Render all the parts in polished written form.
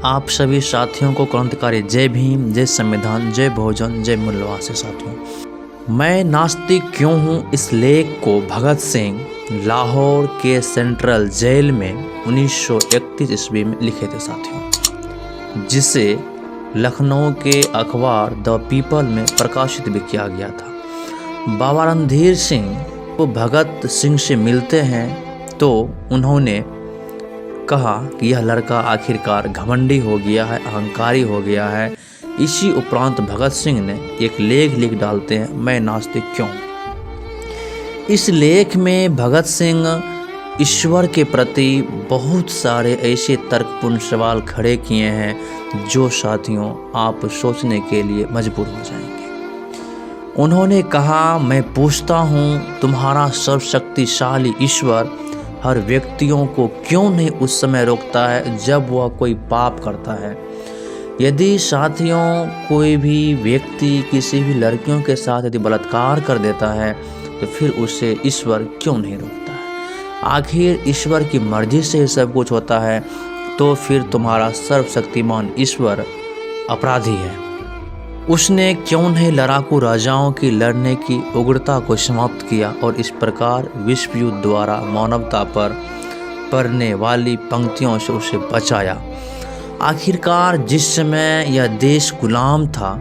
आप सभी साथियों को क्रांतिकारी जय भीम, जय संविधान, जय बहुजन, जय मूल्यवान साथियों। मैं नास्तिक क्यों हूँ इस लेख को भगत सिंह लाहौर के सेंट्रल जेल में 1931 ईस्वी में लिखे थे साथियों, जिसे लखनऊ के अखबार द पीपल में प्रकाशित भी किया गया था। बाबा रणधीर सिंह को भगत सिंह से मिलते हैं तो उन्होंने कहा कि यह लड़का आखिरकार घमंडी हो गया है, अहंकारी हो गया है। इसी उपरांत भगत सिंह ने एक लेख लिख डालते हैं, मैं नास्तिक क्यों। इस लेख में भगत सिंह ईश्वर के प्रति बहुत सारे ऐसे तर्कपूर्ण सवाल खड़े किए हैं जो साथियों आप सोचने के लिए मजबूर हो जाएंगे। उन्होंने कहा, मैं पूछता हूँ तुम्हारा सर्वशक्तिशाली ईश्वर हर व्यक्तियों को क्यों नहीं उस समय रोकता है जब वह कोई पाप करता है। यदि साथियों कोई भी व्यक्ति किसी भी लड़कियों के साथ यदि बलात्कार कर देता है तो फिर उसे ईश्वर क्यों नहीं रोकता है। आखिर ईश्वर की मर्जी से ही सब कुछ होता है, तो फिर तुम्हारा सर्वशक्तिमान ईश्वर अपराधी है। उसने क्यों नहीं लड़ाकू राजाओं की लड़ने की उग्रता को समाप्त किया और इस प्रकार विश्व युद्ध द्वारा मानवता पर पड़ने वाली पंक्तियों से उसे बचाया। आखिरकार जिस समय यह देश गुलाम था,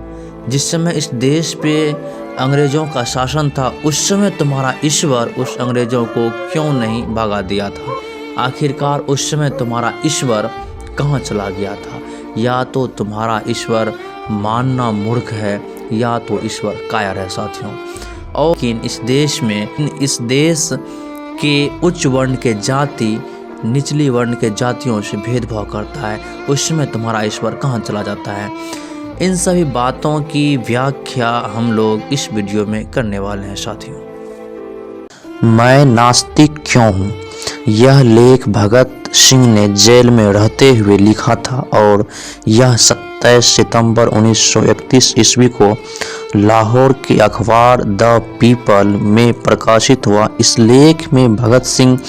जिस समय इस देश पे अंग्रेज़ों का शासन था, उस समय तुम्हारा ईश्वर उस अंग्रेज़ों को क्यों नहीं भगा दिया था। आखिरकार उस समय तुम्हारा ईश्वर कहाँ चला गया था। या तो तुम्हारा ईश्वर मानना मूर्ख है या तो ईश्वर कायर है साथियों। और लेकिन इस देश के उच्च वर्ण के जाति निचली वर्ण के जातियों से भेदभाव करता है, उस समय तुम्हारा ईश्वर कहाँ चला जाता है। इन सभी बातों की व्याख्या हम लोग इस वीडियो में करने वाले हैं साथियों। मैं नास्तिक क्यों हूँ, यह लेख भगत सिंह ने जेल में रहते हुए लिखा था और यह 27 सितंबर 1931 ईस्वी को लाहौर के अखबार द पीपल में प्रकाशित हुआ। इस लेख में भगत सिंह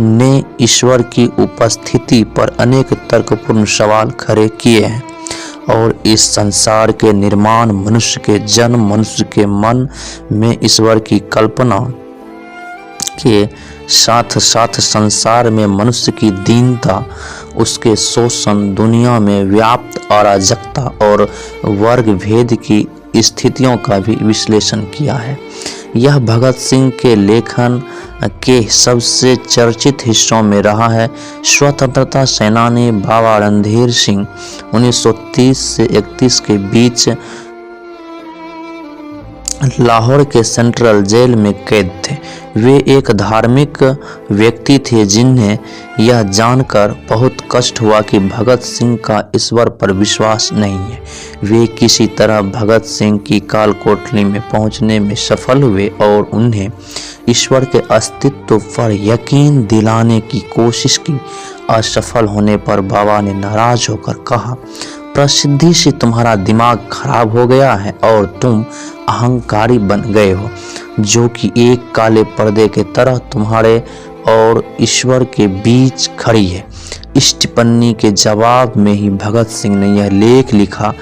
ने ईश्वर की उपस्थिति पर अनेक तर्कपूर्ण सवाल खड़े किए हैं और इस संसार के निर्माण, मनुष्य के जन्म, मनुष्य के मन में ईश्वर की कल्पना के साथ साथ संसार में मनुष्य की दीनता, उसके शोषण, दुनिया में व्याप्त अराजकता और वर्ग भेद की स्थितियों का भी विश्लेषण किया है। यह भगत सिंह के लेखन के सबसे चर्चित हिस्सों में रहा है। स्वतंत्रता सेनानी बाबा रणधीर सिंह 1930 से 31 के बीच लाहौर के सेंट्रल जेल में कैद थे। वे एक धार्मिक व्यक्ति थे जिन्हें यह जानकर बहुत कष्ट हुआ कि भगत सिंह का ईश्वर पर विश्वास नहीं है। वे किसी तरह भगत सिंह की काल कोठरी में पहुंचने में सफल हुए और उन्हें ईश्वर के अस्तित्व पर यकीन दिलाने की कोशिश की। असफल होने पर बाबा ने नाराज होकर कहा, प्रसिद्धि से तुम्हारा दिमाग खराब हो गया है और तुम अहंकारी बन गए हो, जो कि एक काले पर्दे के तरह तुम्हारे और ईश्वर के बीच खड़ी है। इस टिप्पणी के जवाब में ही भगत सिंह ने यह लेख लिखा।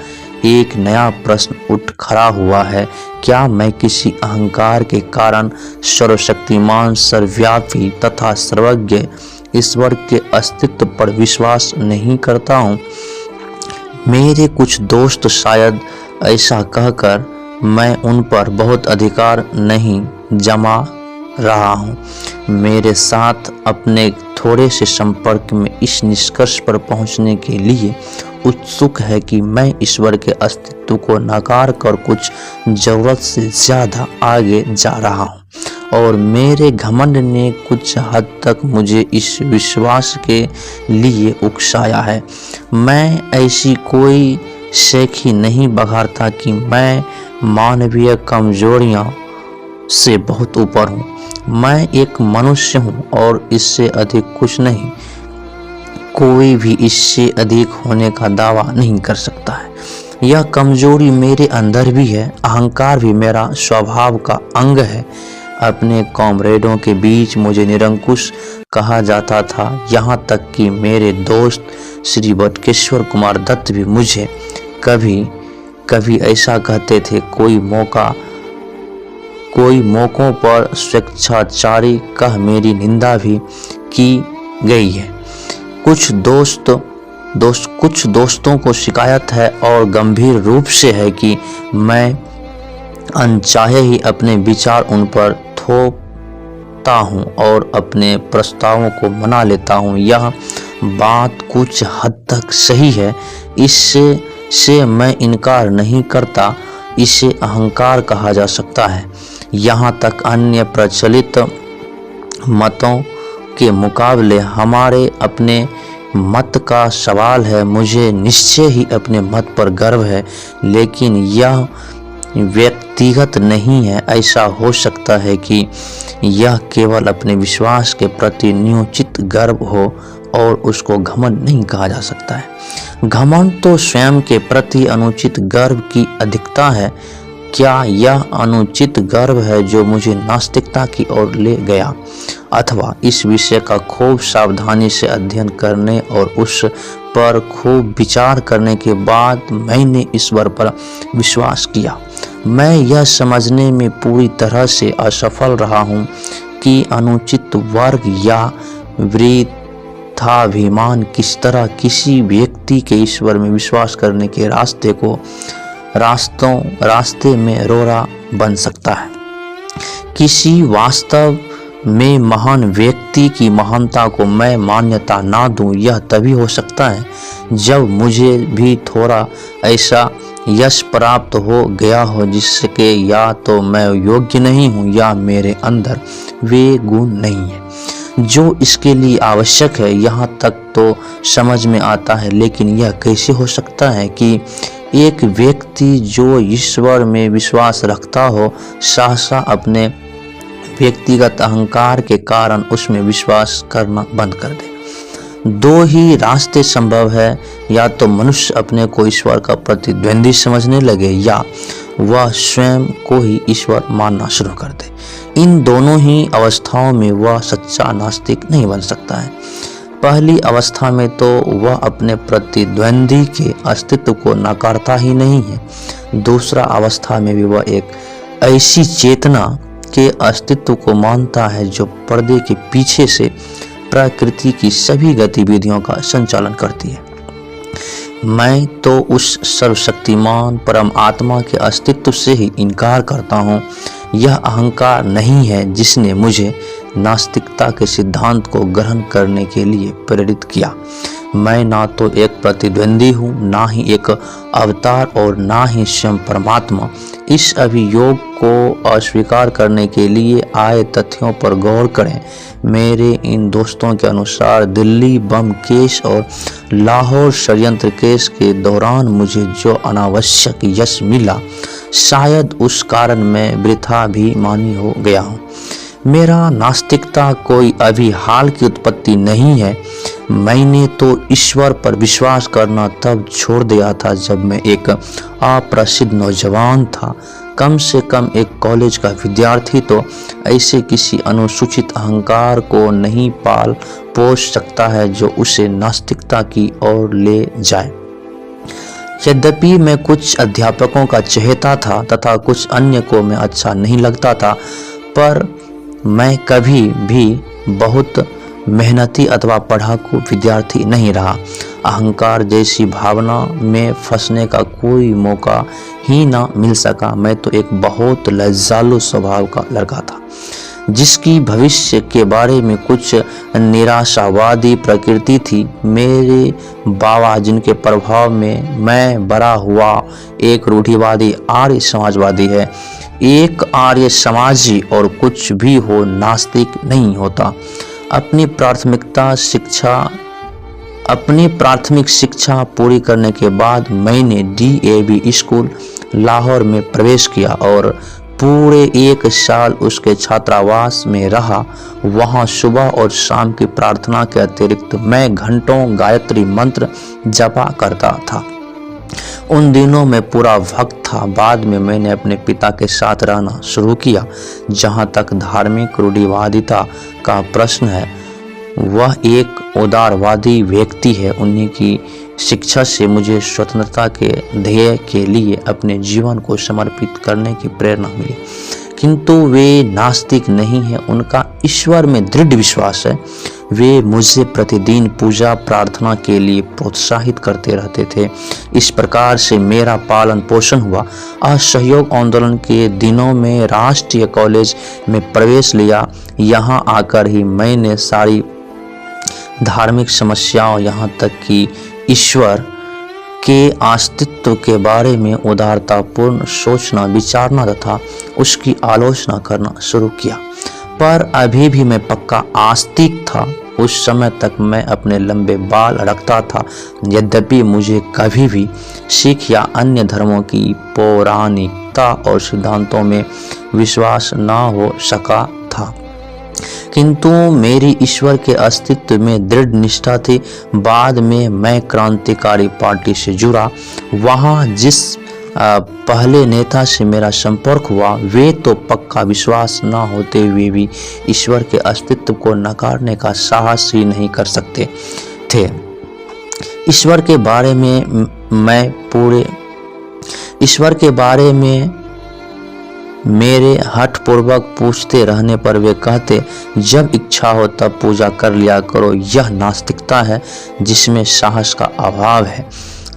एक नया प्रश्न उठ खड़ा हुआ है, क्या मैं किसी अहंकार के कारण सर्वशक्तिमान, सर्वव्यापी तथा सर्वज्ञ ईश्वर के अस्तित्व पर विश्वास नहीं करता हूँ। मेरे कुछ दोस्त शायद ऐसा कहकर मैं उन पर बहुत अधिकार नहीं जमा रहा हूँ। मेरे साथ अपने थोड़े से संपर्क में इस निष्कर्ष पर पहुँचने के लिए उत्सुक है कि मैं ईश्वर के अस्तित्व को नकार कर कुछ ज़रूरत से ज़्यादा आगे जा रहा हूँ और मेरे घमंड ने कुछ हद तक मुझे इस विश्वास के लिए उकसाया है। मैं ऐसी कोई शेखी नहीं बघारता कि मैं मानवीय कमजोरियों से बहुत ऊपर हूँ। मैं एक मनुष्य हूँ और इससे अधिक कुछ नहीं। कोई भी इससे अधिक होने का दावा नहीं कर सकता है। यह कमजोरी मेरे अंदर भी है। अहंकार भी मेरा स्वभाव का अंग है। अपने कॉमरेडों के बीच मुझे निरंकुश कहा जाता था, यहाँ तक कि मेरे दोस्त श्री बटुकेश्वर कुमार दत्त भी मुझे कभी कभी ऐसा कहते थे। कोई मौकों पर स्वेच्छाचारी कह मेरी निंदा भी की गई है। कुछ दोस्तों को शिकायत है और गंभीर रूप से है कि मैं अनचाहे ही अपने विचार उन पर थोपता हूँ और अपने प्रस्तावों को मना लेता हूँ। यह बात कुछ हद तक सही है, इससे मैं इनकार नहीं करता। इसे अहंकार कहा जा सकता है। यहाँ तक अन्य प्रचलित मतों के मुकाबले हमारे अपने मत का सवाल है। मुझे निश्चय ही अपने मत पर गर्व है, लेकिन यह व्यक्तिगत नहीं है। ऐसा हो सकता है कि यह केवल अपने विश्वास के प्रति न्यूनचित गर्व हो और उसको घमंड नहीं कहा जा सकता है। घमंड तो स्वयं के प्रति अनुचित गर्व की अधिकता है। क्या यह अनुचित गर्व है जो मुझे नास्तिकता की ओर ले गया, अथवा इस विषय का खूब सावधानी से अध्ययन करने और उस पर खूब विचार करने के बाद मैंने ईश्वर पर विश्वास किया? मैं यह समझने में पूरी तरह से असफल रहा हूँ कि अनुचित वर्ग या वृथाभिमान किस तरह किसी व्यक्ति के ईश्वर में विश्वास करने के रास्ते में रोड़ा बन सकता है। किसी वास्तव में महान व्यक्ति की महानता को मैं मान्यता ना दूं, यह तभी हो सकता है जब मुझे भी थोड़ा ऐसा यश प्राप्त हो गया हो जिसके या तो मैं योग्य नहीं हूँ या मेरे अंदर वे गुण नहीं है जो इसके लिए आवश्यक है। यहाँ तक तो समझ में आता है, लेकिन यह कैसे हो सकता है कि एक व्यक्ति जो ईश्वर में विश्वास रखता हो सहसा अपने व्यक्तिगत अहंकार के कारण उसमें विश्वास करना बंद कर दे? दो ही रास्ते संभव है, या तो मनुष्य अपने को ईश्वर का प्रतिद्वंदी समझने लगे या वह स्वयं को ही ईश्वर मानना शुरू कर दे। इन दोनों ही अवस्थाओं में वह सच्चा नास्तिक नहीं बन सकता है। पहली अवस्था में तो वह अपने प्रतिद्वंदी के अस्तित्व को नकारता ही नहीं है। दूसरा अवस्था में भी वह एक ऐसी चेतना के अस्तित्व को मानता है जो पर्दे के पीछे से प्रकृति की सभी गतिविधियों का संचालन करती है। मैं तो उस सर्वशक्तिमान परम आत्मा के अस्तित्व से ही इनकार करता हूँ। यह अहंकार नहीं है जिसने मुझे नास्तिकता के सिद्धांत को ग्रहण करने के लिए प्रेरित किया। मैं ना तो एक प्रतिद्वंदी हूँ, ना ही एक अवतार और ना ही स्वयं परमात्मा। इस अभियोग को अस्वीकार करने के लिए आए तथ्यों पर गौर करें। मेरे इन दोस्तों के अनुसार दिल्ली बम केस और लाहौर षड्यंत्र केस के दौरान मुझे जो अनावश्यक यश मिला, शायद उस कारण मैं वृथाभिमानी हो गया हूँ। मेरा नास्तिकता कोई अभी हाल की उत्पत्ति नहीं है। मैंने तो ईश्वर पर विश्वास करना तब छोड़ दिया था जब मैं एक अप्रसिद्ध नौजवान था। कम से कम एक कॉलेज का विद्यार्थी तो ऐसे किसी अनुसूचित अहंकार को नहीं पाल पोष सकता है जो उसे नास्तिकता की ओर ले जाए। यद्यपि मैं कुछ अध्यापकों का चहेता था तथा कुछ अन्य को मैं अच्छा नहीं लगता था, पर मैं कभी भी बहुत मेहनती अथवा पढ़ाकू विद्यार्थी नहीं रहा। अहंकार जैसी भावना में फंसने का कोई मौका ही ना मिल सका। मैं तो एक बहुत लज्जालु स्वभाव का लड़का था जिसकी भविष्य के बारे में कुछ निराशावादी प्रकृति थी। मेरे बाबा जिनके प्रभाव में मैं बड़ा हुआ एक रूढ़िवादी आर्य समाजवादी है। एक आर्य समाजी और कुछ भी हो नास्तिक नहीं होता। अपनी प्राथमिक शिक्षा पूरी करने के बाद मैंने DAV स्कूल लाहौर में प्रवेश किया और पूरे 1 साल उसके छात्रावास में रहा। वहाँ सुबह और शाम की प्रार्थना के अतिरिक्त मैं घंटों गायत्री मंत्र जपा करता था। उन दिनों में पूरा भक्त था। बाद में मैंने अपने पिता के साथ रहना शुरू किया। जहाँ तक धार्मिक रूढ़िवादिता का प्रश्न है, वह एक उदारवादी व्यक्ति है। उन्हीं की शिक्षा से मुझे स्वतंत्रता के ध्येय के लिए अपने जीवन को समर्पित करने की प्रेरणा मिली। किंतु वे नास्तिक नहीं है, उनका ईश्वर में दृढ़ विश्वास है। वे मुझे प्रतिदिन पूजा प्रार्थना के लिए प्रोत्साहित करते रहते थे। इस प्रकार से मेरा पालन पोषण हुआ। असहयोग आंदोलन के दिनों में राष्ट्रीय कॉलेज में प्रवेश लिया। यहाँ आकर ही मैंने सारी धार्मिक समस्याओं, यहाँ तक कि ईश्वर के अस्तित्व के बारे में उदारतापूर्ण सोचना, विचारना तथा उसकी आलोचना करना शुरू किया। पर अभी भी मैं पक्का आस्तिक था। उस समय तक मैं अपने लंबे बाल रखता था, यद्यपि मुझे कभी भी सिख या अन्य धर्मों की पौराणिकता और सिद्धांतों में विश्वास न हो सका था। किंतु मेरी ईश्वर के अस्तित्व में दृढ़ निष्ठा थी। बाद में मैं क्रांतिकारी पार्टी से जुड़ा। वहाँ जिस पहले नेता से मेरा संपर्क हुआ, वे तो पक्का विश्वास न होते हुए भी ईश्वर के अस्तित्व को नकारने का साहस ही नहीं कर सकते थे। ईश्वर के बारे में मेरे हठपूर्वक पूछते रहने पर वे कहते, जब इच्छा हो तब पूजा कर लिया करो। यह नास्तिकता है जिसमें साहस का अभाव है।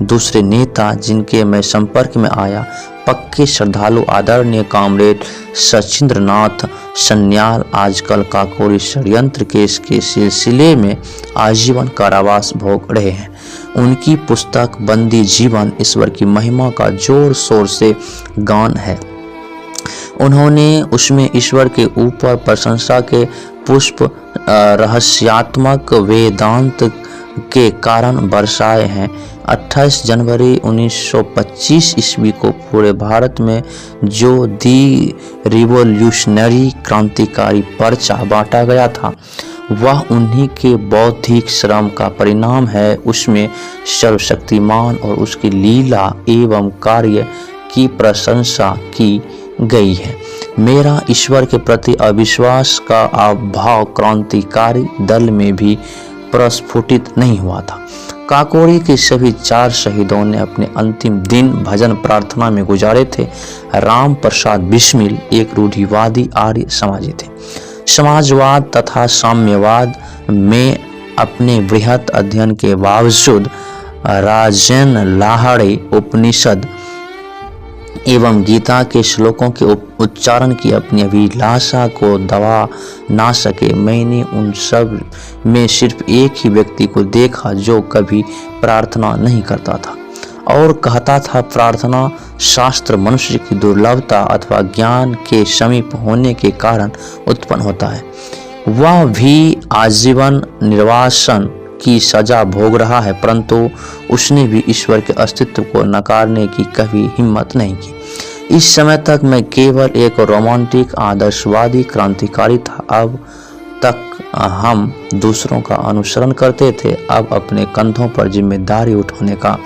दूसरे नेता जिनके मैं संपर्क में आया, पक्के श्रद्धालु आदरणीय कॉमरेड सचिंद्रनाथ सन्याल आजकल काकोरी षड्यंत्र केस के सिलसिले में आजीवन कारावास भोग रहे हैं। उनकी पुस्तक बंदी जीवन ईश्वर की महिमा का जोर शोर से गान है। उन्होंने उसमें ईश्वर के ऊपर प्रशंसा के पुष्प रहस्यात्मक वेदांत के कारण बरसाए हैं। 28 जनवरी 1925 ईस्वी को पूरे भारत में जो दी रिवोल्यूशनरी क्रांतिकारी पर्चा बांटा गया था, वह उन्हीं के बौद्धिक श्रम का परिणाम है। उसमें सर्वशक्तिमान और उसकी लीला एवं कार्य की प्रशंसा की गई है। मेरा ईश्वर के प्रति अविश्वास का अभाव क्रांतिकारी दल में भी प्रस्फुटित नहीं हुआ था। काकोरी के सभी 4 शहीदों ने अपने अंतिम दिन भजन प्रार्थना में गुजारे थे। राम प्रसाद बिस्मिल एक रूढ़िवादी आर्य समाजी थे। समाजवाद तथा साम्यवाद में अपने बृहत अध्ययन के बावजूद राजेन लाहड़े उपनिषद एवं गीता के श्लोकों के उच्चारण की अपनी अभिलाषा को दबा ना सके। मैंने उन सब में सिर्फ एक ही व्यक्ति को देखा जो कभी प्रार्थना नहीं करता था और कहता था, प्रार्थना शास्त्र मनुष्य की दुर्लभता अथवा ज्ञान के समीप होने के कारण उत्पन्न होता है। वह भी आजीवन निर्वासन की सजा भोग रहा है, परंतु उसने भी ईश्वर के अस्तित्व को नकारने की कभी हिम्मत नहीं की। इस समय तक मैं केवल एक रोमांटिक आदर्शवादी क्रांतिकारी था। अब तक हम दूसरों का अनुसरण करते थे, अब अपने कंधों पर जिम्मेदारी उठाने का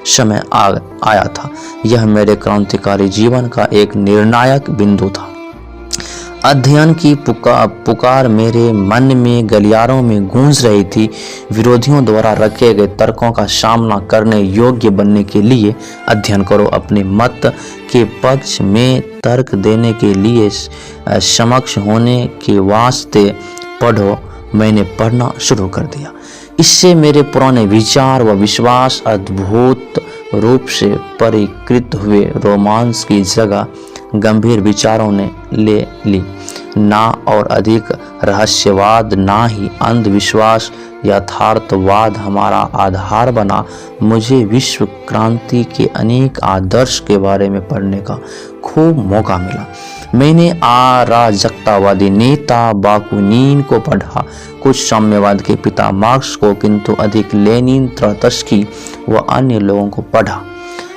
समय आया था। यह मेरे क्रांतिकारी जीवन का एक निर्णायक बिंदु था। अध्ययन की पुकार मेरे मन में गलियारों में गूंज रही थी। विरोधियों द्वारा रखे गए तर्कों का सामना करने योग्य बनने के लिए अध्ययन करो। अपने मत के पक्ष में तर्क देने के लिए समक्ष होने के वास्ते पढ़ो। मैंने पढ़ना शुरू कर दिया। इससे मेरे पुराने विचार व विश्वास अद्भुत रूप से परिकृत हुए। रोमांस की जगह गंभीर विचारों ने ले ली। ना और अधिक रहस्यवाद, ना ही अंधविश्वास यथार्थवाद हमारा आधार बना। मुझे विश्व क्रांति के अनेक आदर्श के बारे में पढ़ने का खूब मौका मिला। मैंने अराजकतावादी नेता बाकुनिन को पढ़ा, कुछ साम्यवाद के पिता मार्क्स को, किंतु अधिक लेनिन, त्रोत्स्की व अन्य लोगों को पढ़ा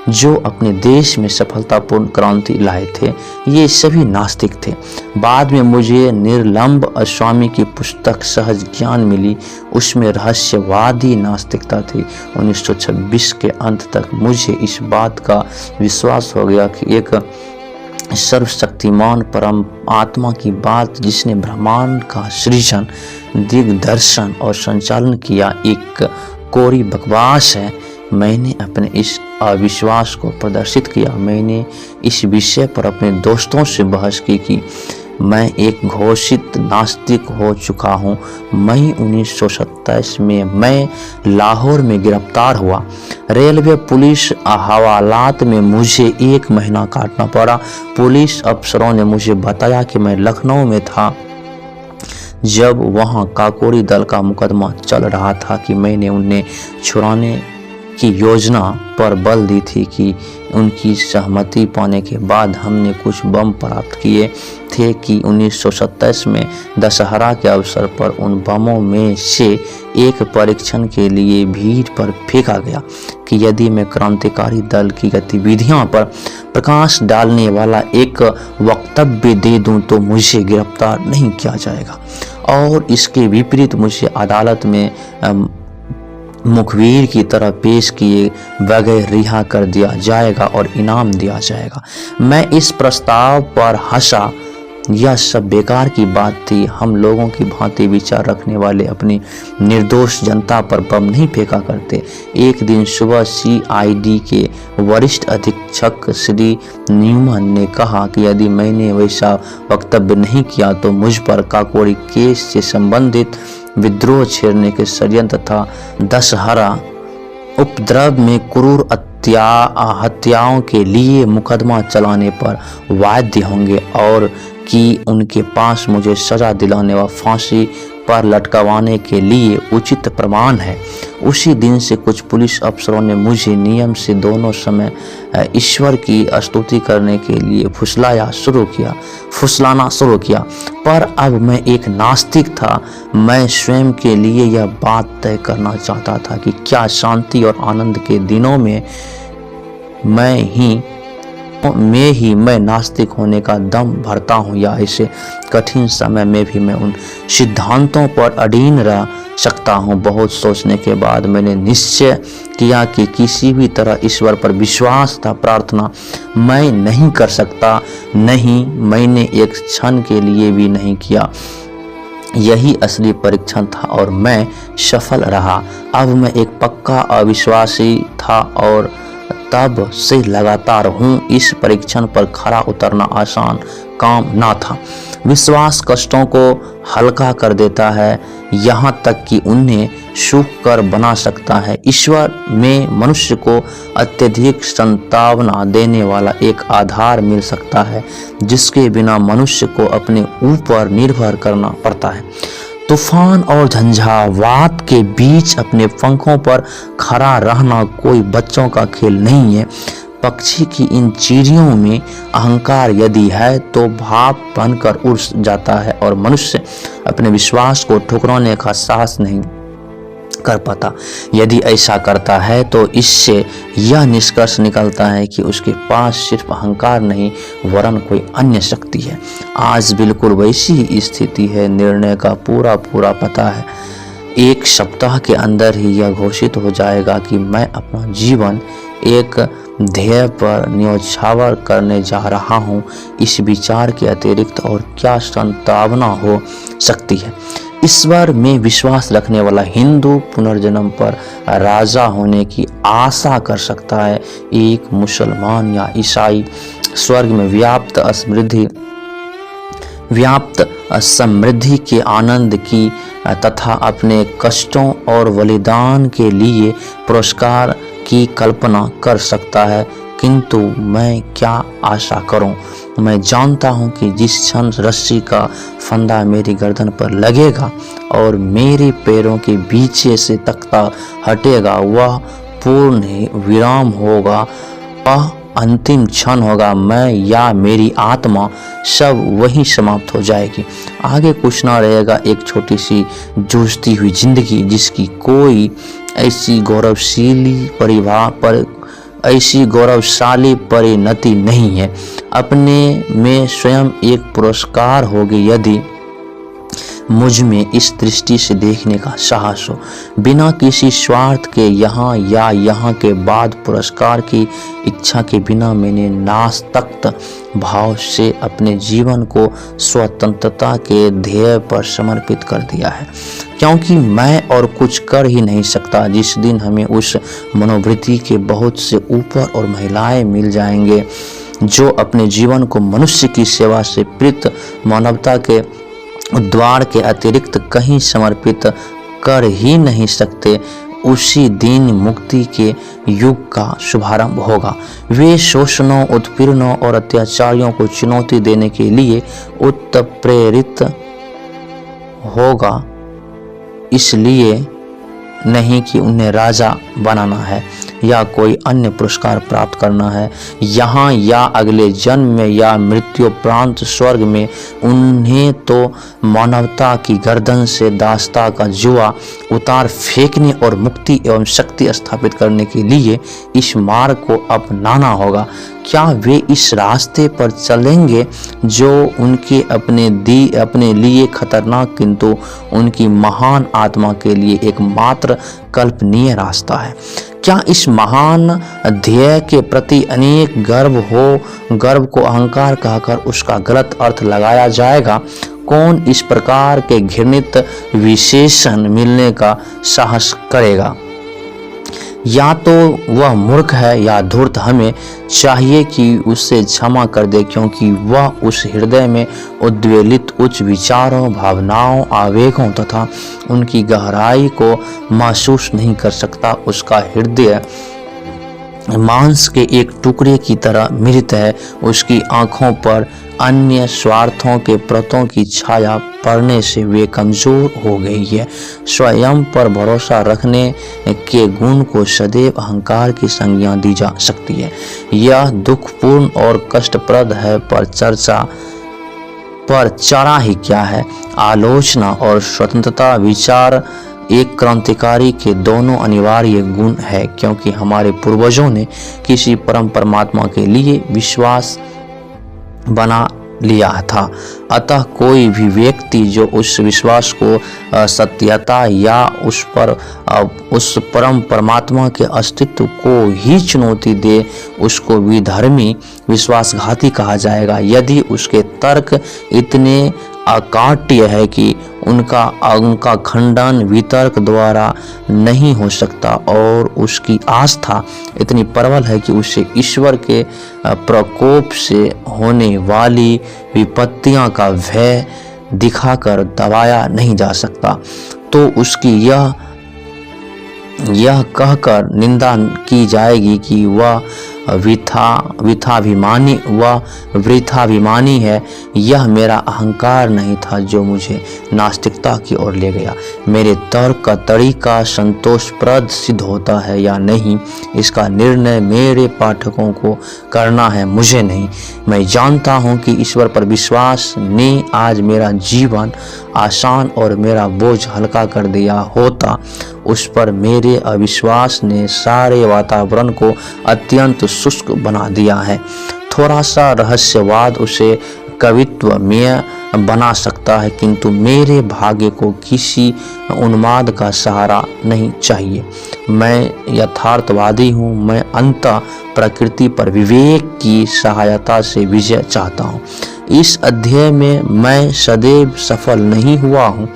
जो अपने देश में सफलतापूर्ण क्रांति लाए थे। ये सभी नास्तिक थे। बाद में मुझे निर्लंब स्वामी की पुस्तक सहज ज्ञान मिली। उसमें रहस्यवादी नास्तिकता थी। 1926 के अंत तक मुझे इस बात का विश्वास हो गया कि एक सर्वशक्तिमान परम आत्मा की बात, जिसने ब्रह्मांड का सृजन दिग्दर्शन और संचालन किया एक कोरी बकवास है। मैंने अपने इस अविश्वास को प्रदर्शित किया। मैंने इस विषय पर अपने दोस्तों से बहस की कि मैं एक घोषित नास्तिक हो चुका हूँ। मई 1927 में मैं लाहौर में गिरफ्तार हुआ। रेलवे पुलिस हवालात में मुझे 1 महीना काटना पड़ा। पुलिस अफसरों ने मुझे बताया कि मैं लखनऊ में था जब वहाँ काकोरी दल का मुकदमा चल रहा था कि मैंने उन्हें छुड़ाने की योजना पर बल दी थी कि उनकी सहमति पाने के बाद हमने कुछ बम प्राप्त किए थे कि 1927 में दशहरा के अवसर पर उन बमों में से एक परीक्षण के लिए भीड़ पर फेंका गया कि यदि मैं क्रांतिकारी दल की गतिविधियों पर प्रकाश डालने वाला एक वक्तव्य दे दूं तो मुझे गिरफ्तार नहीं किया जाएगा और इसके विपरीत मुझे अदालत में मुखबिर की तरह पेश किए बगैर रिहा कर दिया जाएगा और इनाम दिया जाएगा। मैं इस प्रस्ताव पर हंसा। यह सब बेकार की बात थी। हम लोगों की भांति विचार रखने वाले अपनी निर्दोष जनता पर बम नहीं फेंका करते। एक दिन सुबह CID के वरिष्ठ अधीक्षक श्री न्यूमन ने कहा कि यदि मैंने वैसा वक्तव्य नहीं किया तो मुझ पर काकोरी केस से संबंधित विद्रोह छेड़ने के षड्यंत्र तथा दशहरा उपद्रव में क्रूर हत्याओं के लिए मुकदमा चलाने पर बाध्य होंगे और कि उनके पास मुझे सजा दिलाने व फांसी पर लटकवाने के लिए उचित प्रमाण है। उसी दिन से कुछ पुलिस अफसरों ने मुझे नियम से दोनों समय ईश्वर की स्तुति करने के लिए फुसलाना शुरू किया। पर अब मैं एक नास्तिक था। मैं स्वयं के लिए यह बात तय करना चाहता था कि क्या शांति और आनंद के दिनों में मैं नास्तिक होने का दम भरता हूँ या ऐसे कठिन समय में भी मैं उन सिद्धांतों पर अड़ीन रह सकता हूँ। बहुत सोचने के बाद मैंने निश्चय किया कि किसी भी तरह ईश्वर पर विश्वास था प्रार्थना मैं नहीं कर सकता। नहीं, मैंने एक क्षण के लिए भी नहीं किया। यही असली परीक्षण था और मैं सफल रहा। अब मैं एक पक्का अविश्वासी था और तब से लगातार हूँ। इस परीक्षण पर खरा उतरना आसान काम ना था। विश्वास कष्टों को हल्का कर देता है, यहाँ तक कि उन्हें सुख कर बना सकता है। ईश्वर में मनुष्य को अत्यधिक संतावना देने वाला एक आधार मिल सकता है जिसके बिना मनुष्य को अपने ऊपर निर्भर करना पड़ता है। तूफान और झंझावात के बीच अपने पंखों पर खड़ा रहना कोई बच्चों का खेल नहीं है। पक्षी की इन चिड़ियों में अहंकार यदि है तो भाप बनकर उड़ जाता है और मनुष्य अपने विश्वास को ठुकराने का साहस नहीं कर पाता। यदि ऐसा करता है तो इससे यह निष्कर्ष निकलता है कि उसके पास सिर्फ अहंकार नहीं वरन कोई अन्य शक्ति है। आज बिल्कुल वैसी ही स्थिति है। निर्णय का पूरा पता है। 1 सप्ताह के अंदर ही यह घोषित हो जाएगा कि मैं अपना जीवन एक ध्येय पर न्योछावर करने जा रहा हूँ। इस विचार के अतिरिक्त और क्या संभावना हो सकती है। ईश्वर में विश्वास रखने वाला हिंदू पुनर्जन्म पर राजा होने की आशा कर सकता है। एक मुसलमान या ईसाई स्वर्ग में व्याप्त समृद्धि के आनंद की तथा अपने कष्टों और बलिदान के लिए पुरस्कार की कल्पना कर सकता है। किंतु मैं क्या आशा करूं? मैं जानता हूं कि जिस क्षण रस्सी का फंदा मेरी गर्दन पर लगेगा और मेरे पैरों के बीच से तख्ता हटेगा वह पूर्ण विराम होगा। वह अंतिम क्षण होगा। मैं या मेरी आत्मा सब वही समाप्त हो जाएगी। आगे कुछ ना रहेगा। एक छोटी सी जूझती हुई जिंदगी जिसकी कोई ऐसी गौरवशाली परिणति नहीं है। अपने में स्वयं एक पुरस्कार होगी। यदि मुझ में इस दृष्टि से देखने का साहस हो, बिना किसी स्वार्थ के यहाँ या यहाँ के बाद पुरस्कार की इच्छा के बिना मैंने नास्तिक भाव से अपने जीवन को स्वतंत्रता के ध्येय पर समर्पित कर दिया है, क्योंकि मैं और कुछ कर ही नहीं सकता। जिस दिन हमें उस मनोवृत्ति के बहुत से ऊपर और महिलाएं मिल जाएंगे जो अपने जीवन को मनुष्य की सेवा से प्रेरित मानवता के द्वार के अतिरिक्त कहीं समर्पित कर ही नहीं सकते, उसी दिन मुक्ति के युग का शुभारंभ होगा। वे शोषणों, उत्पीड़नों और अत्याचारियों को चुनौती देने के लिए उत्प्रेरित होगा, इसलिए नहीं कि उन्हें राजा बनाना है या कोई अन्य पुरस्कार प्राप्त करना है। यहाँ या अगले जन्म में या मृत्युपरांत स्वर्ग में उन्हें तो मानवता की गर्दन से दास्ता का जुआ उतार फेंकने और मुक्ति एवं शक्ति स्थापित करने के लिए इस मार्ग को अपनाना होगा। क्या वे इस रास्ते पर चलेंगे जो उनके अपने लिए खतरनाक किंतु उनकी महान आत्मा के लिए एकमात्र कल्पनीय रास्ता है? क्या इस महान ध्येय के प्रति अनेक गर्व को अहंकार कहकर उसका गलत अर्थ लगाया जाएगा? कौन इस प्रकार के घृणित विशेषण मिलने का साहस करेगा? या तो वह मूर्ख है या धूर्त। हमें चाहिए कि उससे क्षमा कर दे, क्योंकि वह उस हृदय में उद्वेलित उच्च विचारों, भावनाओं, आवेगों तथा उनकी गहराई को महसूस नहीं कर सकता। उसका हृदय मांस के एक टुकड़े की तरह मृत है। उसकी आंखों पर अन्य स्वार्थों के परतों की छाया पड़ने से वे कमजोर हो गई है। स्वयं पर भरोसा रखने के गुण को सदैव अहंकार की संज्ञा दी जा सकती है। यह दुखपूर्ण और कष्टप्रद है, पर चरा ही क्या है। आलोचना और स्वतंत्रता विचार एक क्रांतिकारी के दोनों अनिवार्य गुण है, क्योंकि हमारे पूर्वजों ने किसी परम परमात्मा के लिए विश्वास बना लिया था। अतः कोई भी व्यक्ति जो उस विश्वास को सत्यता या उस परम परमात्मा के अस्तित्व को ही चुनौती दे, उसको विधर्मी, विश्वासघाती कहा जाएगा। यदि उसके तर्क इतने अकाट्य है कि उनका खंडन वितर्क द्वारा नहीं हो सकता, और उसकी आस्था इतनी प्रबल है कि उसे ईश्वर के प्रकोप से होने वाली विपत्तियां का भय दिखाकर दबाया नहीं जा सकता, तो उसकी यह कहकर निंदा की जाएगी कि वह वृथाभिमानी है। यह मेरा अहंकार नहीं था जो मुझे नास्तिकता की ओर ले गया। मेरे तर्क का तरीका संतोषप्रद सिद्ध होता है या नहीं, इसका निर्णय मेरे पाठकों को करना है, मुझे नहीं। मैं जानता हूँ कि ईश्वर पर विश्वास ने आज मेरा जीवन आसान और मेरा बोझ हल्का कर दिया होता, उस पर मेरे अविश्वास ने सारे वातावरण को अत्यंत शुष्क बना दिया है। थोड़ा सा रहस्यवाद उसे कवित्वमय बना सकता है, किंतु मेरे भाग्य को किसी उन्माद का सहारा नहीं चाहिए। मैं यथार्थवादी हूँ। मैं अंततः प्रकृति पर विवेक की सहायता से विजय चाहता हूँ। इस अध्याय में मैं सदैव सफल नहीं हुआ हूँ।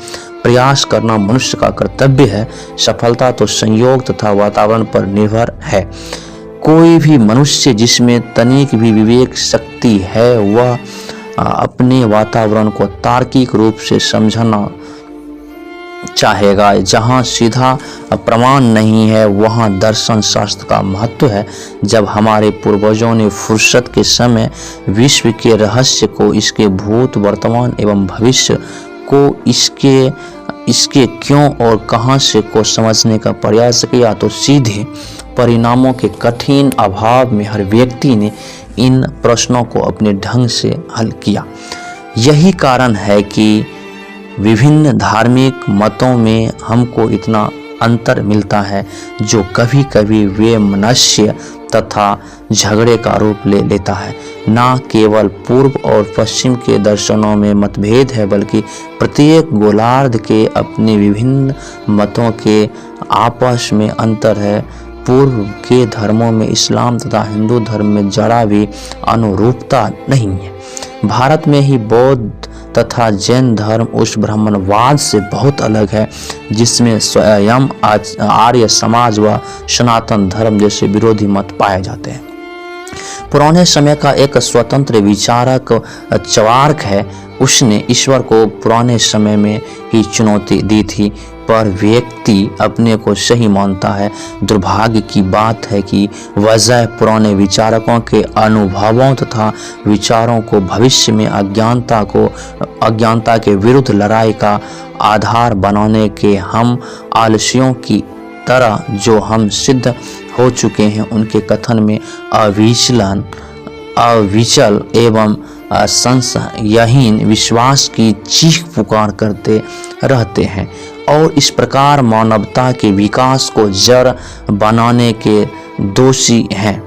प्रयास करना मनुष्य का कर्तव्य है। सफलता तो संयोग तथा वातावरण पर निर्भर है। कोई भी मनुष्य जिसमें तनिक भी विवेक शक्ति है, वह अपने वातावरण को तार्किक रूप से समझना चाहेगा। जहाँ सीधा प्रमाण नहीं है, वहाँ दर्शन शास्त्र का महत्व है। जब हमारे पूर्वजों ने फुर्सत के समय विश्व के रहस्य को, इसके भूत, वर्तमान एवं भविष्य को, इसके क्यों और कहां से को समझने का प्रयास किया, तो सीधे परिणामों के कठिन अभाव में हर व्यक्ति ने इन प्रश्नों को अपने ढंग से हल किया। यही कारण है कि विभिन्न धार्मिक मतों में हमको इतना अंतर मिलता है जो कभी कभी वैमनस्य तथा झगड़े का रूप ले लेता है। न केवल पूर्व और पश्चिम के दर्शनों में मतभेद है, बल्कि प्रत्येक गोलार्ध के अपने विभिन्न मतों के आपस में अंतर है। पूर्व के धर्मों में इस्लाम तथा हिंदू धर्म में जरा भी अनुरूपता नहीं है। भारत में ही बौद्ध तथा जैन धर्म उस ब्राह्मणवाद से बहुत अलग है जिसमें स्वयं आर्य समाज व सनातन धर्म जैसे विरोधी मत पाए जाते हैं। पुराने समय का एक स्वतंत्र विचारक चवार्क है, उसने ईश्वर को पुराने समय में ही चुनौती दी थी, पर व्यक्ति अपने को सही मानता है। दुर्भाग्य की बात है कि वजह पुराने विचारकों के अनुभवों तथा विचारों को भविष्य में अज्ञानता के विरुद्ध लड़ाई का आधार बनाने के हम आलसियों की तरह जो हम सिद्ध हो चुके हैं उनके कथन में अविचल एवं संशयहीन विश्वास की चीख पुकार करते रहते हैं और इस प्रकार मानवता के विकास को जड़ बनाने के दोषी हैं।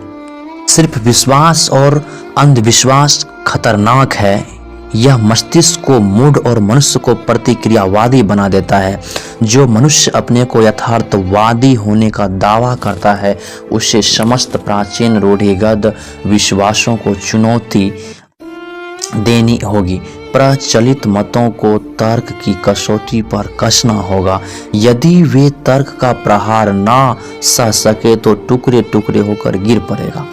सिर्फ विश्वास और अंधविश्वास खतरनाक है, यह मस्तिष्क को मूढ़ और मनुष्य को प्रतिक्रियावादी बना देता है। जो मनुष्य अपने को यथार्थवादी होने का दावा करता है उसे समस्त प्राचीन रूढ़िगत विश्वासों को चुनौती देनी होगी। प्रचलित मतों को तर्क की कसौटी पर कसना होगा। यदि वे तर्क का प्रहार ना सह सके तो टुकड़े टुकड़े होकर गिर पड़ेगा।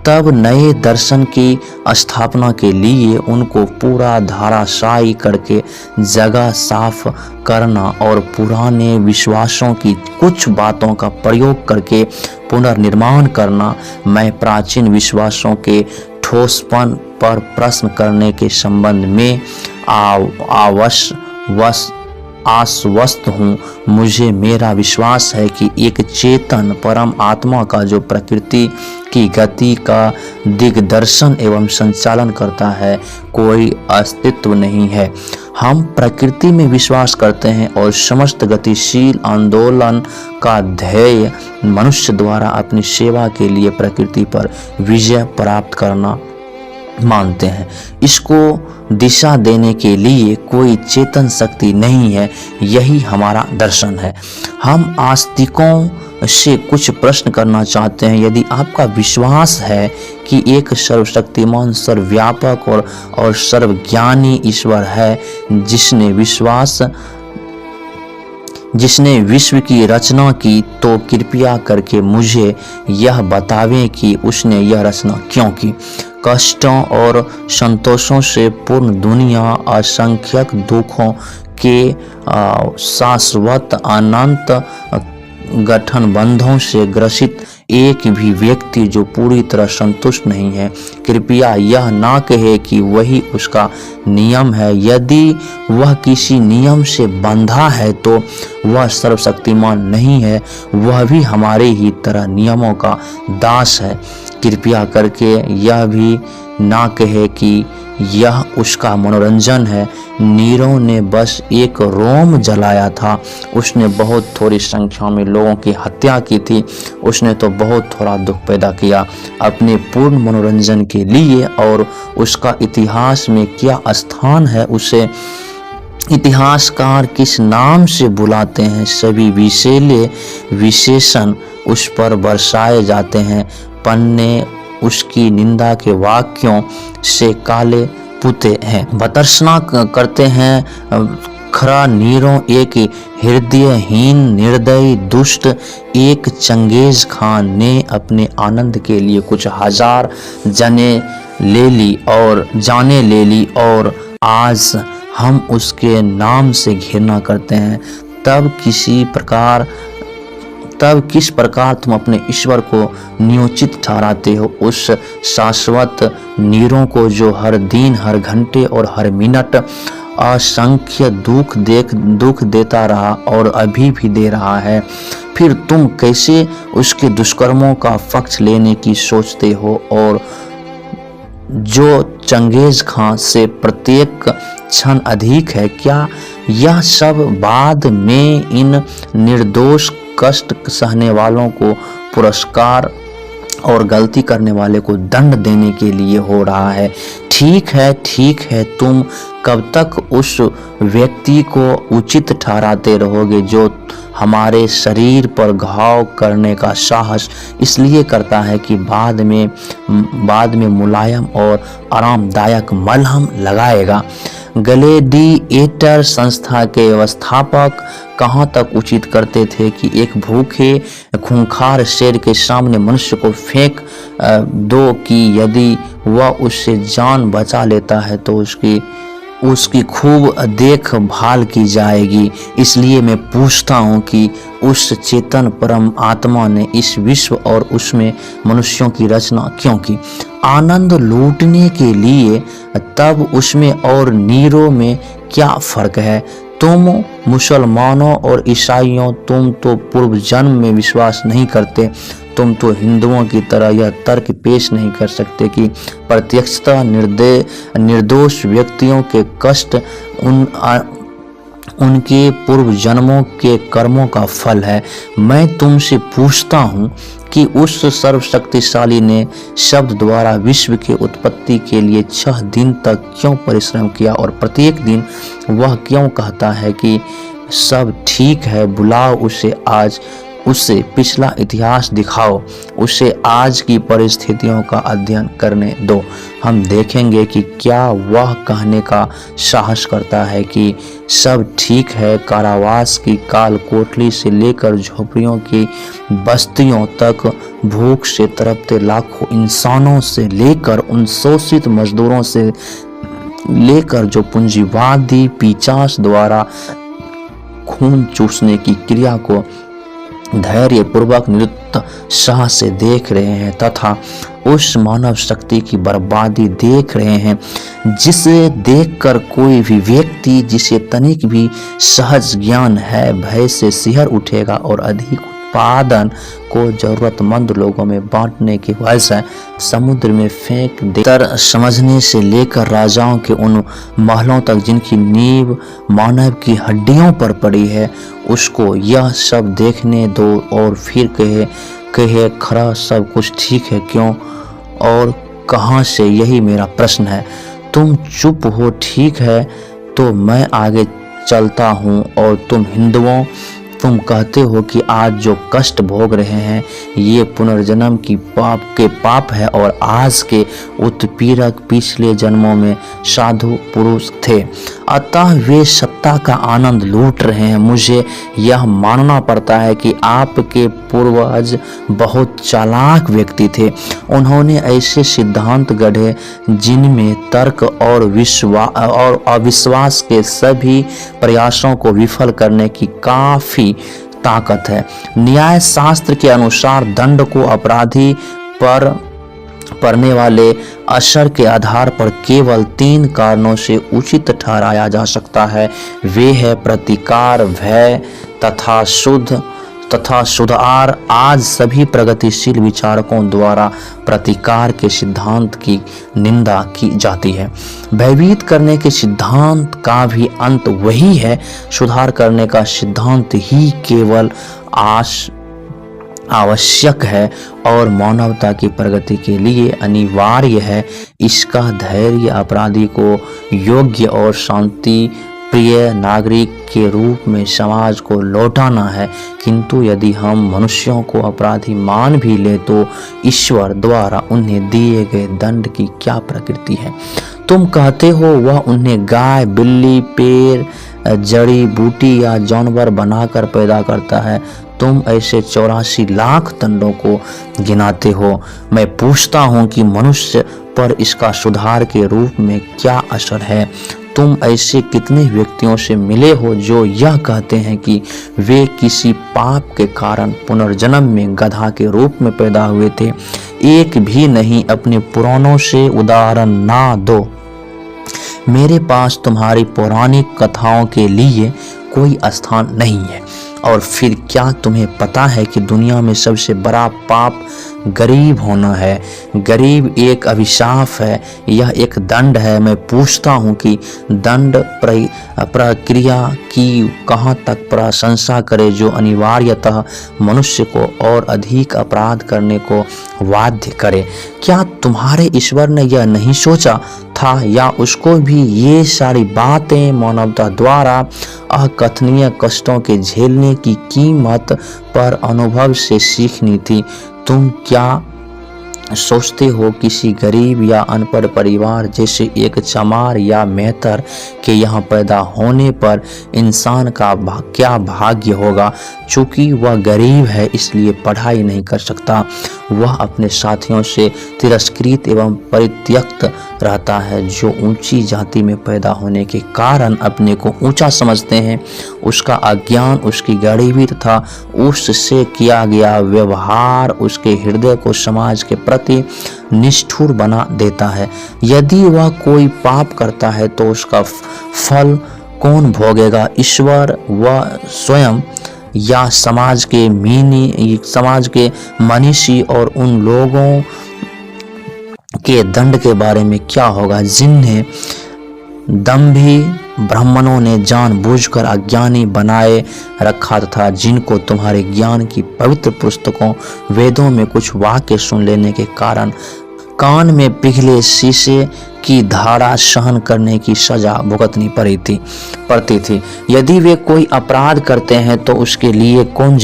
तब नए दर्शन की स्थापना के लिए उनको पूरा धाराशायी करके जगह साफ करना और पुराने विश्वासों की कुछ बातों का प्रयोग करके पुनर्निर्माण करना। मैं प्राचीन विश्वासों के ठोसपन पर प्रश्न करने के संबंध में आश्वस्त हूँ। मुझे मेरा विश्वास है कि एक चेतन परम आत्मा का जो प्रकृति की गति का दिग्दर्शन एवं संचालन करता है कोई अस्तित्व नहीं है। हम प्रकृति में विश्वास करते हैं और समस्त गतिशील आंदोलन का ध्येय मनुष्य द्वारा अपनी सेवा के लिए प्रकृति पर विजय प्राप्त करना मानते हैं। इसको दिशा देने के लिए कोई चेतन शक्ति नहीं है, यही हमारा दर्शन है। हम आस्तिकों से कुछ प्रश्न करना चाहते हैं। यदि आपका विश्वास है कि एक सर्वशक्तिमान, सर्वव्यापक और सर्वज्ञानी ईश्वर है जिसने विश्व की रचना की, तो कृपया करके मुझे यह बतावें कि उसने यह रचना क्यों की। कष्टों और संतोषों से पूर्ण दुनिया, असंख्यक दुखों के शाश्वत अनंत गठन बंधों से ग्रसित एक भी व्यक्ति जो पूरी तरह संतुष्ट नहीं है, कृपया यह ना कहे कि वही उसका नियम है। यदि वह किसी नियम से बंधा है तो वह सर्वशक्तिमान नहीं है, वह भी हमारे ही तरह नियमों का दास है। कृपया करके यह भी ना कहे कि यह उसका मनोरंजन है। नीरो ने बस एक रोम जलाया था, उसने बहुत थोड़ी संख्या में लोगों की हत्या की थी, उसने तो बहुत थोड़ा दुख पैदा किया अपने पूर्ण मनोरंजन के लिए। और उसका इतिहास में क्या स्थान है, उसे इतिहासकार किस नाम से बुलाते हैं, सभी विशेले विशेषण उस पर बरसाए जाते हैं। पन्ने उसकी निंदा के वाक्यों से काले पुते हैं, भर्त्सना करते हैं। खरा नीरो एक हृदयहीन, निर्दयी, दुष्ट एक चंगेज खान ने अपने आनंद के लिए कुछ हजार जाने ले ली और आज हम उसके नाम से घृणा करते हैं। तब किस प्रकार तुम अपने ईश्वर को नियोजित ठहराते हो, उस शाश्वत नीरों को जो हर दिन, हर घंटे और हर मिनट असंख्य दुख देता रहा और अभी भी दे रहा है। फिर तुम कैसे उसके दुष्कर्मों का पक्ष लेने की सोचते हो, और जो चंगेज खां से प्रत्येक क्षण अधिक है। क्या यह सब बाद में इन निर्दोष कष्ट सहने वालों को पुरस्कार और गलती करने वाले को दंड देने के लिए हो रहा है। ठीक है, तुम कब तक उस व्यक्ति को उचित ठहराते रहोगे जो हमारे शरीर पर घाव करने का साहस इसलिए करता है कि बाद में मुलायम और आरामदायक मलहम लगाएगा। ग्लैडिएटर संस्था के व्यवस्थापक कहाँ तक उचित करते थे कि एक भूखे खूंखार शेर के सामने मनुष्य को फेंक दो कि यदि वह उससे जान बचा लेता है तो उसकी खूब देखभाल की जाएगी। इसलिए मैं पूछता हूँ कि उस चेतन परम आत्मा ने इस विश्व और उसमें मनुष्यों की रचना क्यों की? आनंद लूटने के लिए। तब उसमें और नीरो में क्या फर्क है? तुम मुसलमानों और ईसाइयों, तुम तो पूर्व जन्म में विश्वास नहीं करते। तुम तो हिंदुओं की तरह यह तर्क पेश नहीं कर सकते कि प्रत्यक्षतः निर्दोष व्यक्तियों के कष्ट उनके पूर्व जन्मों के कर्मों का फल है। मैं तुमसे पूछता हूँ कि उस सर्वशक्तिशाली ने शब्द द्वारा विश्व के उत्पत्ति के लिए 6 दिन तक क्यों परिश्रम किया और प्रत्येक दिन वह क्यों कहता है कि सब ठीक है? बुलाओ उसे पिछला इतिहास दिखाओ, उसे आज की परिस्थितियों का अध्ययन करने दो। हम देखेंगे कि क्या वह कहने का साहस करता है कि सब ठीक है। कारावास की काल कोठरी से लेकर झोपड़ियों की बस्तियों तक, भूख से तड़पते लाखों इंसानों से लेकर उन शोषित मजदूरों से लेकर जो पूंजीवादी पिशाच द्वारा खून चूसने की क्रिया को धैर्य पूर्वक निरुत्साह से देख रहे हैं तथा उस मानव शक्ति की बर्बादी देख रहे हैं जिसे देखकर कोई भी व्यक्ति जिसे तनिक भी सहज ज्ञान है भय से सिहर उठेगा और अधिक उत्पादन को जरूरतमंद लोगों में बांटने के वजह समुद्र में फेंक दे। समझने से लेकर राजाओं के उन महलों तक जिनकी नींव मानव की हड्डियों पर पड़ी है, उसको यह सब देखने दो और फिर कहे खरा सब कुछ ठीक है क्यों और कहां से? यही मेरा प्रश्न है। तुम चुप हो, ठीक है, तो मैं आगे चलता हूं। और तुम हिंदुओं, तुम कहते हो कि आज जो कष्ट भोग रहे हैं ये पुनर्जन्म की पाप है और आज के उत्पीड़क पिछले जन्मों में साधु पुरुष थे, अतः वे सत्ता का आनंद लूट रहे हैं। मुझे यह मानना पड़ता है कि आपके पूर्वज बहुत चालाक व्यक्ति थे। उन्होंने ऐसे सिद्धांत गढ़े जिनमें तर्क और अविश्वास के सभी प्रयासों को विफल करने की काफी ताकत है। न्याय शास्त्र के अनुसार दंड को अपराधी पर पड़ने वाले असर के आधार पर केवल 3 कारणों से उचित ठहराया जा सकता है। वे है प्रतिकार, भय तथा सुधार। आज सभी प्रगतिशील विचारकों द्वारा प्रतिकार के सिद्धांत की निंदा की जाती है। भयभीत करने के सिद्धांत का भी अंत वही है। सुधार करने का सिद्धांत ही केवल आवश्यक है और मानवता की प्रगति के लिए अनिवार्य है। इसका धैर्य अपराधी को योग्य और शांति प्रिय नागरिक के रूप में समाज को लौटाना है। किंतु यदि हम मनुष्यों को अपराधी मान भी ले तो ईश्वर द्वारा उन्हें दिए गए दंड की क्या प्रकृति है? तुम कहते हो वह उन्हें गाय, बिल्ली, पेड़, जड़ी बूटी या जानवर बनाकर पैदा करता है। तुम ऐसे 84 लाख दंडों को गिनाते हो। मैं पूछता हूँ कि मनुष्य पर इसका सुधार के रूप में क्या असर है? तुम ऐसे कितने व्यक्तियों से मिले हो जो यह कहते हैं कि वे किसी पाप के कारण पुनर्जन्म में गधा के रूप में पैदा हुए थे? एक भी नहीं। अपने पुराणों से उदाहरण ना दो। मेरे पास तुम्हारी पौराणिक कथाओं के लिए कोई स्थान नहीं है। और फिर क्या तुम्हें पता है कि दुनिया में सबसे बड़ा पाप गरीब होना है? गरीब एक अभिशाप है, यह एक दंड है। मैं पूछता हूँ कि दंड प्रक्रिया की कहाँ तक प्रशंसा करे, जो अनिवार्यतः मनुष्य को और अधिक अपराध करने को बाध्य करे। क्या तुम्हारे ईश्वर ने यह नहीं सोचा था, या उसको भी ये सारी बातें मानवता द्वारा अकथनीय कष्टों के झेलने की कीमत पर अनुभव से सीखनी थी? तुम क्या सोचते हो किसी गरीब या अनपढ़ परिवार जैसे एक चमार या मेहतर के यहाँ पैदा होने पर इंसान का क्या भाग्य होगा? चूँकि वह गरीब है इसलिए पढ़ाई नहीं कर सकता, वह अपने साथियों से तिरस्कृत एवं परित्यक्त रहता है। जो ऊंची जाति में पैदा होने के कारण अपने को ऊंचा समझते हैं, उसका अज्ञान, उसकी गरीबी तथा उससे किया गया व्यवहार उसके हृदय को समाज के प्रति निष्ठुर बना देता है। यदि वह कोई पाप करता है तो उसका फल कौन भोगेगा? ईश्वर व स्वयं, या समाज के मनीषी? और उन लोगों के दंड के बारे में क्या होगा जिन्हें दंभी ब्राह्मणों ने जानबूझकर अज्ञानी बनाए रखा था, जिनको तुम्हारे ज्ञान की पवित्र पुस्तकों वेदों में कुछ वाक्य सुन लेने के कारण कान में पिघले शीशे की धारा सहन करने की सजा भुगतनी पड़ती थी। यदि वे कोई अपराध करते हैं तो उसके लिए कौन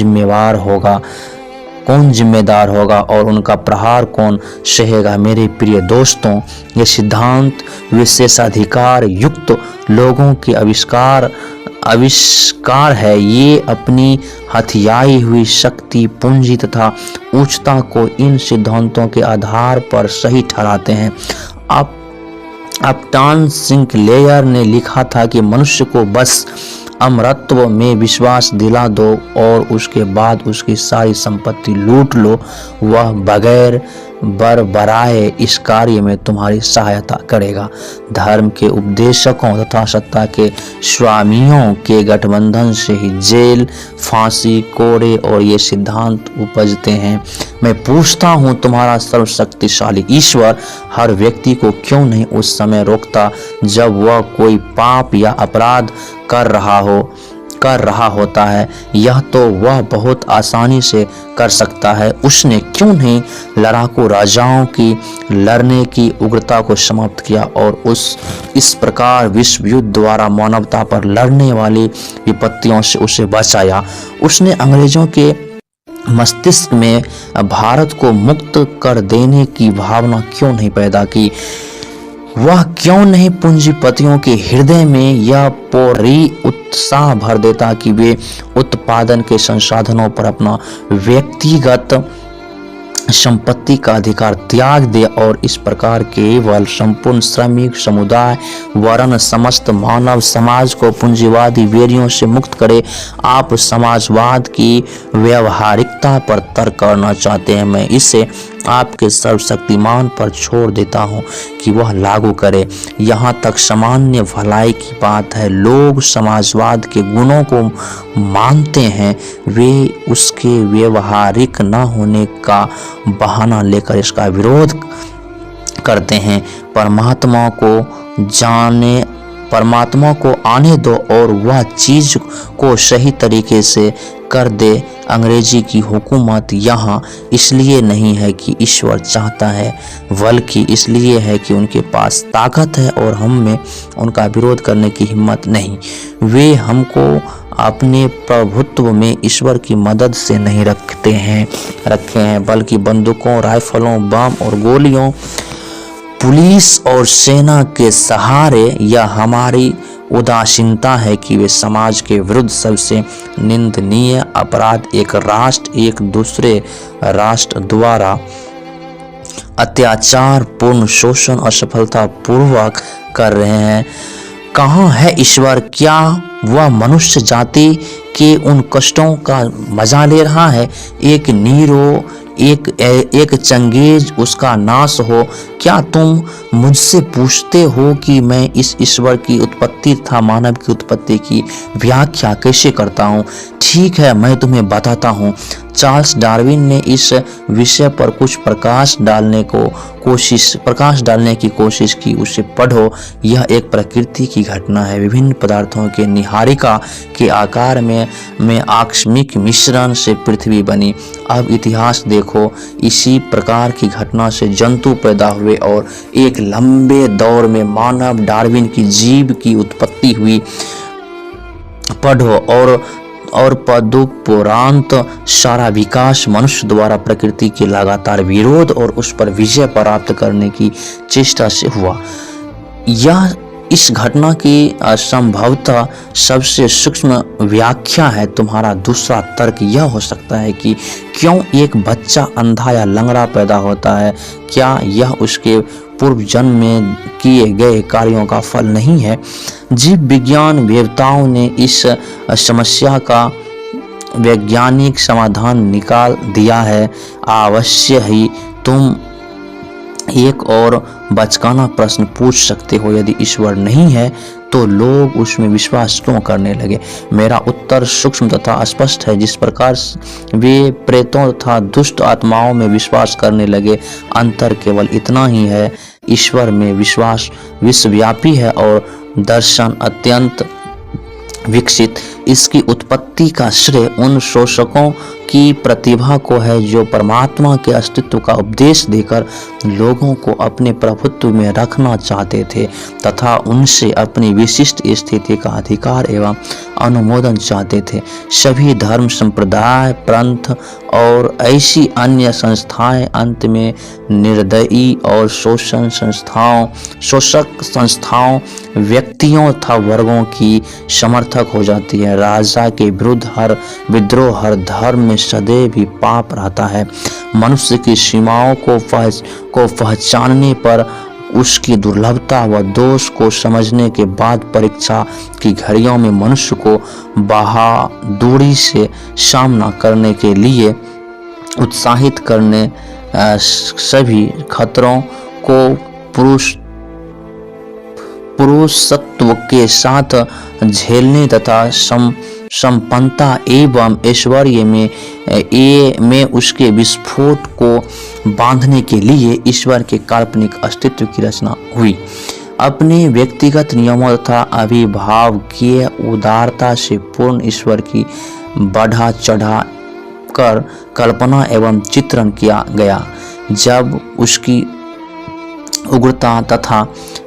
जिम्मेदार होगा और उनका प्रहार कौन सहेगा? मेरे प्रिय दोस्तों, ये सिद्धांत विशेषाधिकार युक्त लोगों के आविष्कार है। ये अपनी हथियाई हुई शक्ति, पूंजी तथा उच्चता को इन सिद्धांतों के आधार पर सही ठहराते हैं। अपटन सिंकलेयर ने लिखा था कि मनुष्य को बस अमरत्व में विश्वास दिला दो और उसके बाद उसकी सारी संपत्ति लूट लो, वह बगैर बरबराए इस कार्य में तुम्हारी सहायता करेगा। धर्म के उपदेशकों तथा सत्ता के स्वामियों के गठबंधन से ही जेल, फांसी, कोड़े और ये सिद्धांत उपजते हैं। मैं पूछता हूँ, तुम्हारा सर्वशक्तिशाली ईश्वर हर व्यक्ति को क्यों नहीं उस समय रोकता जब वह कोई पाप या अपराध कर रहा होता है? यह तो वह बहुत आसानी से कर सकता है। उसने क्यों नहीं लड़ाकू राजाओं की लड़ने की उग्रता को समाप्त किया और इस प्रकार विश्व युद्ध द्वारा मानवता पर लड़ने वाली विपत्तियों से उसे बचाया? उसने अंग्रेजों के मस्तिष्क में भारत को मुक्त कर देने की भावना क्यों नहीं पैदा की? वह क्यों नहीं पूंजीपतियों के हृदय में यह पूरी उत्साह भर देता कि वे उत्पादन के संसाधनों पर अपना व्यक्तिगत संपत्ति का अधिकार त्याग दे और इस प्रकार केवल संपूर्ण श्रमिक समुदाय वरन समस्त मानव समाज को पूंजीवादी वेरियों से मुक्त करे? आप समाजवाद की व्यवहारिकता पर तर्क करना चाहते हैं, मैं इसे आपके सर्वशक्तिमान पर छोड़ देता हूं कि वह लागू करे। यहाँ तक सामान्य भलाई की बात है, लोग समाजवाद के गुणों को मानते हैं, वे उसके व्यवहारिक न होने का बहाना लेकर इसका विरोध करते हैं। परमात्मा को आने दो और वह चीज को सही तरीके से कर दे। अंग्रेजी की हुकूमत यहाँ इसलिए नहीं है कि ईश्वर चाहता है, बल्कि इसलिए है कि उनके पास ताकत है और हम में उनका विरोध करने की हिम्मत नहीं। वे हमको अपने प्रभुत्व में ईश्वर की मदद से नहीं रखे हैं, बल्कि बंदूकों, राइफलों, बम और गोलियों, पुलिस और सेना के सहारे। यह हमारी उदासीनता है कि वे समाज के विरुद्ध सबसे निंदनीय अपराध एक दूसरे राष्ट्र द्वारा अत्याचार पूर्ण शोषण असफलता पूर्वक कर रहे हैं। कहाँ है ईश्वर? क्या वह मनुष्य जाति के उन कष्टों का मजा ले रहा है? एक नीरो एक चंगेज उसका नाश हो। क्या तुम मुझसे पूछते हो कि मैं इस ईश्वर की उत्पत्ति तथा मानव की उत्पत्ति की व्याख्या कैसे करता हूँ? ठीक है, मैं तुम्हें बताता हूँ। चार्ल्स डार्विन ने इस विषय पर कुछ प्रकाश डालने की कोशिश की। उसे पढ़ो। यह एक प्रकृति की घटना है, विभिन्न पदार्थों के निहारिका के आकार में आकस्मिक मिश्रण से पृथ्वी बनी। अब इतिहास देखो, इसी प्रकार की घटना से जंतु पैदा हुए और एक लंबे दौर में मानव डार्विन की जीव की उत्पत्ति हुई। पढ़ो। और तदुपरांत सारा विकास मनुष्य द्वारा प्रकृति के लगातार विरोध और उस पर विजय प्राप्त करने की चेष्टा से हुआ। यह इस घटना की संभवतः सबसे सूक्ष्म व्याख्या है। तुम्हारा दूसरा तर्क यह हो सकता है कि क्यों एक बच्चा अंधा या लंगड़ा पैदा होता है? क्या यह उसके पूर्व जन्म में किए गए कार्यों का फल नहीं है? जीव विज्ञान वेत्ताओं ने इस समस्या का वैज्ञानिक समाधान निकाल दिया है। अवश्य ही तुम एक और बचकाना प्रश्न पूछ सकते हो, यदि ईश्वर नहीं है तो लोग उसमें विश्वास क्यों करने लगे? मेरा उत्तर सूक्ष्म तथा स्पष्ट है। जिस प्रकार वे प्रेतों तथा दुष्ट आत्माओं में विश्वास करने लगे, अंतर केवल इतना ही है। ईश्वर में विश्वास विश्वव्यापी है और दर्शन अत्यंत विकसित। इसकी उत्पत्ति का श्रेय उन शोषकों की प्रतिभा को है जो परमात्मा के अस्तित्व का उपदेश देकर लोगों को अपने प्रभुत्व में रखना चाहते थे तथा उनसे अपनी विशिष्ट स्थिति का अधिकार एवं अनुमोदन चाहते थे। सभी धर्म संप्रदाय, पंथ और ऐसी अन्य संस्थाएं अंत में निर्दयी और शोषक संस्थाओं, व्यक्तियों तथा वर्गों की समर्थक हो जाती है। राजा के विरुद्ध हर विद्रोह, हर धर्म में सदैव भी पाप रहता है। मनुष्य की सीमाओं को पहचानने पर, उसकी दुर्लभता व दोष को समझने के बाद परीक्षा की घड़ियों में मनुष्य को बहादुरी से सामना करने के लिए उत्साहित करने, सभी खतरों को पुरुषत्व के साथ झेलने तथा संपन्नता एवं ऐश्वर्य में उसके विस्फोट को बांधने के लिए ईश्वर के काल्पनिक अस्तित्व की रचना हुई। अपने व्यक्तिगत नियमों तथा अभिभावकीय उदारता से पूर्ण ईश्वर की बढ़ा चढ़ा कर कल्पना एवं चित्रण किया गया। जब उसकी उग्रता तथा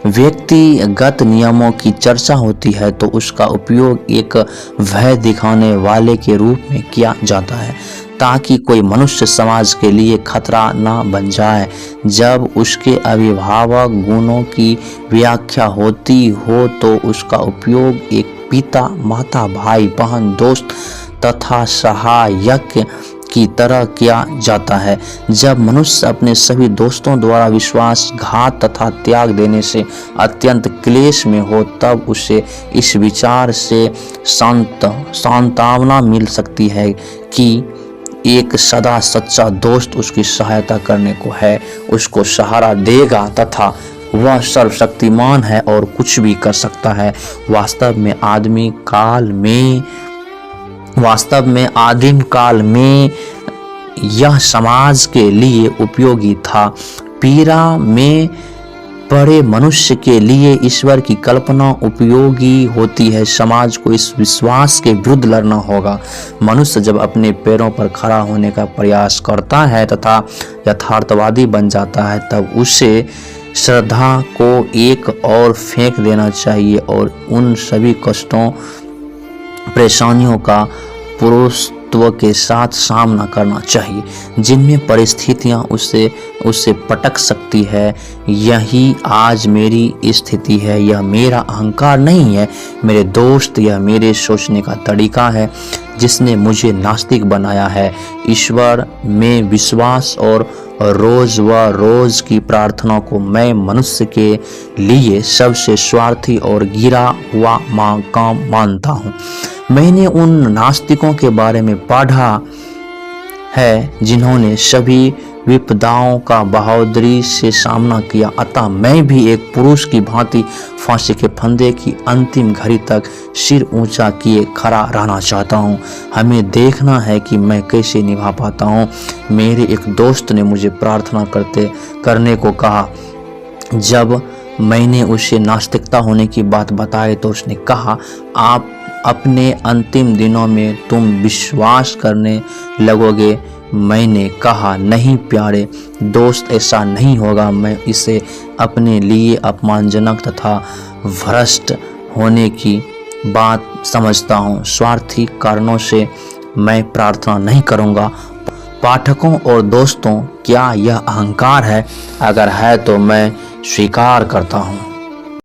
व्यक्तिगत नियमों की चर्चा होती है तो उसका उपयोग एक भय दिखाने वाले के रूप में किया जाता है ताकि कोई मनुष्य समाज के लिए खतरा न बन जाए। जब उसके अभिभावक गुणों की व्याख्या होती हो तो उसका उपयोग एक पिता, माता, भाई, बहन, दोस्त तथा सहायक की तरह किया जाता है। जब मनुष्य अपने सभी दोस्तों द्वारा विश्वासघात तथा त्याग देने से अत्यंत क्लेश में हो, तब उसे इस विचार से सांत्वना मिल सकती है कि एक सदा सच्चा दोस्त उसकी सहायता करने को है, उसको सहारा देगा तथा वह सर्वशक्तिमान है और कुछ भी कर सकता है। वास्तव में आदिम काल में यह समाज के लिए उपयोगी था। पीड़ा में पड़े मनुष्य के लिए ईश्वर की कल्पना उपयोगी होती है। समाज को इस विश्वास के विरुद्ध लड़ना होगा। मनुष्य जब अपने पैरों पर खड़ा होने का प्रयास करता है तथा यथार्थवादी बन जाता है, तब उसे श्रद्धा को एक और फेंक देना चाहिए और उन सभी कष्टों, परेशानियों का पुरुषत्व के साथ सामना करना चाहिए जिनमें परिस्थितियां उससे पटक सकती है। यही आज मेरी स्थिति है। यह मेरा अहंकार नहीं है मेरे दोस्त, यह मेरे सोचने का तरीका है जिसने मुझे नास्तिक बनाया है। ईश्वर में विश्वास और रोज की प्रार्थना को मैं मनुष्य के लिए सबसे स्वार्थी और गिरा हुआ काम मानता हूँ। मैंने उन नास्तिकों के बारे में पढ़ा है जिन्होंने सभी विपदाओं का बहादुरी से सामना किया, अतः मैं भी एक पुरुष की भांति फांसी के फंदे की अंतिम घड़ी तक सिर ऊंचा किए खड़ा रहना चाहता हूं। हमें देखना है कि मैं कैसे निभा पाता हूं। मेरे एक दोस्त ने मुझे प्रार्थना करने को कहा। जब मैंने उसे नास्तिकता होने की बात बताई तो उसने कहा, आप अपने अंतिम दिनों में तुम विश्वास करने लगोगे। मैंने कहा, नहीं प्यारे दोस्त, ऐसा नहीं होगा। मैं इसे अपने लिए अपमानजनक तथा भ्रष्ट होने की बात समझता हूँ। स्वार्थी कारणों से मैं प्रार्थना नहीं करूँगा। पाठकों और दोस्तों, क्या यह अहंकार है? अगर है तो मैं स्वीकार करता हूँ।